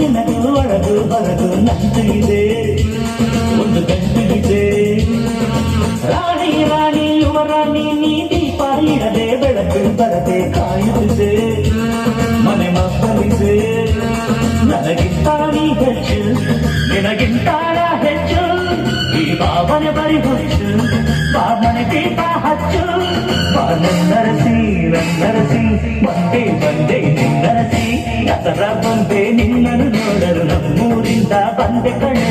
ನಿನಗೂ ಒಳಗೂ ಹೊರಗೂ ನಂಟು ಇದೆ, ಒಂದು ಗಂಟು ಇದೆ. ರಾಣಿ ರಾಣಿ ಯುವರಾಣಿ ನೀ ದೀಪ ಇಡದೆ ಬೆಳಕು ಬರದೆ ಕಾಯುತ್ತಿದೆ, ಮನೆ ಮಕ್ಕಳಿದೆ. ನನಗಿಂತ ನೀ ಹೆಚ್ಚು, ನಿನಗಿಂತ ಹೆಚ್ಚು, ಈ ಭಾವನೆ ಬರಿ ಹುಚ್ಚು, ಬಾಮನೆ ದೀಪ ಹಚ್ಚು. ನನ್ನರಸಿ ನನ್ನರಸಿ ಬಂದೆ ಬಂದೆ ನಿನ್ನರಸಿ, ದಸರಾ ಬಂದೆ ನಿನ್ನನ್ನು ನೋಡಲು ನಮ್ಮೂರಿಂದ ಬಂದೆ ಕಣೆ.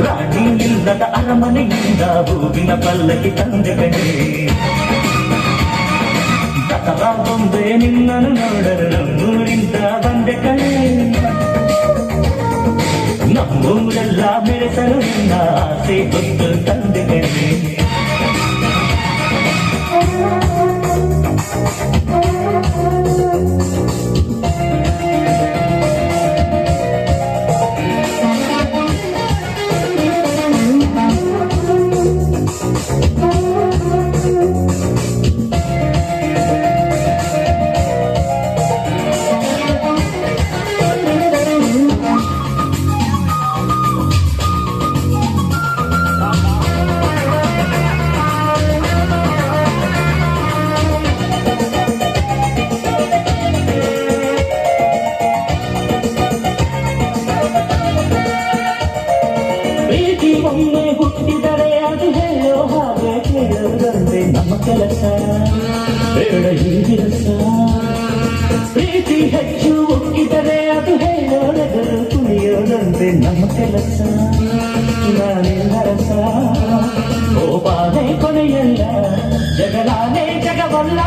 ರಾಣಿ ಇಲ್ಲದ ಅರಮನೆಯಿಂದ ಹೂವಿನ ಪಲ್ಲಕ್ಕಿ ತಂದೆ ಕಣೆ. ದಸರಾ ಬಂದೆ ನಿನ್ನನ್ನು ನೋಡಲು ನಮ್ಮೂರಿಂದ ಬಂದೆ ಕಣೆ. ನಮ್ಮೂರೆಲ್ಲ ಮೆರೆಸಲು ನಿನ್ನ ಆಸೆ ಹೊತ್ತು ತಂದೆ ಕಣೆ. ಒಮ್ಮೆ ಹುಟ್ಟಿದರೆ ಅದು ಹೇಳೋ ಹಾಗೆ ಕೇಳೋದಂತೆ ನಮ್ಮ ಕೆಲಸ, ಬೇಡ ಹೀಗಿರಸ. ಪ್ರೀತಿ ಹೆಚ್ಚು ಒಕ್ಕಿದರೆ ಅದು ಹೇಳೋದರು ಕುಣಿಯೋದಂತೆ ನಮ್ಮ ಕೆಲಸ. ನಾನೆಲ್ಲ ರಸ ಕೋಪಾನೇ ಕೊನೆಯಲ್ಲ, ಜಗಲಾನೇ ಜಗವಲ್ಲ,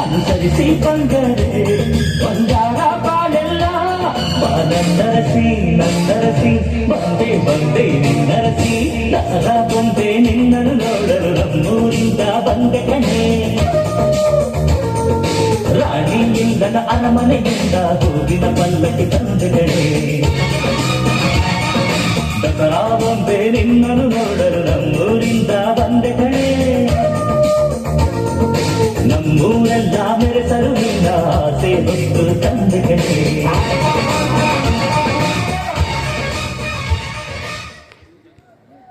ಅನುಸರಿಸಿ ಬಂದರೆ ಒಂದಾರ ಬಾಳೆಲ್ಲ. ನನ್ನರಸಿ ನನ್ನರಸಿ ಬಂದೆ ಬಂದೆ ನಿನ್ನರಸಿ, ದಸರಾ ಬಂದೆ ನಿನ್ನನ್ನು ನೋಡಲು ನಮ್ಮೂರಿಂದ ಬಂದೆ ಕಣೆ. ರಾಣಿ ಇಲ್ಲದ ಅರಮನೆಯಿಂದ ಹೂವಿನ ಪಲ್ಲಕ್ಕಿ ತಂದೆ ಕಣೆ. ದಸರಾ ಬಂದೆ ನಿನ್ನನ್ನು ನೋಡಲು ನಮ್ಮೂರಿಂದ ಬಂದೆ ಕಣೆ. ನಮ್ಮೂರೆಲ್ಲ ಮೆರೆಸಲು ನಿನ್ನ ಆಸೆ ಹೊತ್ತು ತಂದೆ.